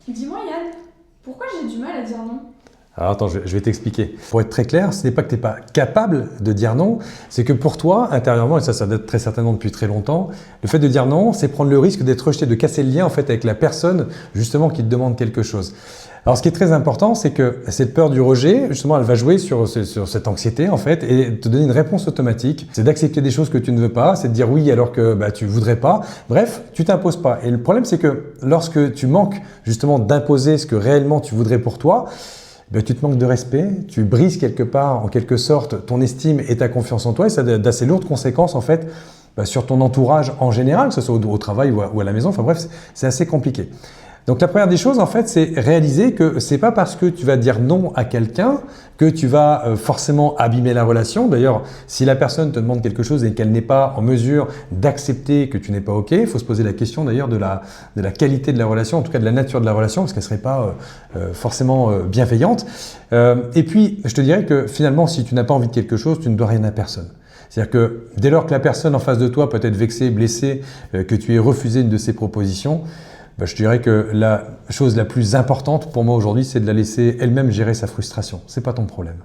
Dis-moi Yann, pourquoi j'ai du mal à dire non? Alors attends, je vais t'expliquer. Pour être très clair, ce n'est pas que tu n'es pas capable de dire non, c'est que pour toi, intérieurement, et ça date très certainement depuis très longtemps, le fait de dire non, c'est prendre le risque d'être rejeté, de casser le lien en fait avec la personne justement qui te demande quelque chose. Alors ce qui est très important, c'est que cette peur du rejet, justement, elle va jouer sur cette anxiété en fait et te donner une réponse automatique. C'est d'accepter des choses que tu ne veux pas, c'est de dire oui alors que tu voudrais pas. Bref, tu t'imposes pas. Et le problème, c'est que lorsque tu manques justement d'imposer ce que réellement tu voudrais pour toi, tu te manques de respect, tu brises quelque part, en quelque sorte, ton estime et ta confiance en toi, et ça a d'assez lourdes conséquences en fait sur ton entourage en général, que ce soit au travail ou à la maison. Enfin bref, c'est assez compliqué. Donc la première des choses, en fait, c'est réaliser que c'est pas parce que tu vas dire non à quelqu'un que tu vas forcément abîmer la relation. D'ailleurs, si la personne te demande quelque chose et qu'elle n'est pas en mesure d'accepter que tu n'es pas OK, il faut se poser la question d'ailleurs de la qualité de la relation, en tout cas de la nature de la relation, parce qu'elle ne serait pas forcément bienveillante. Et puis, je te dirais que finalement, si tu n'as pas envie de quelque chose, tu ne dois rien à personne. C'est-à-dire que dès lors que la personne en face de toi peut être vexée, blessée, que tu aies refusé une de ses propositions, je dirais que la chose la plus importante pour moi aujourd'hui, c'est de la laisser elle-même gérer sa frustration. Ce n'est pas ton problème.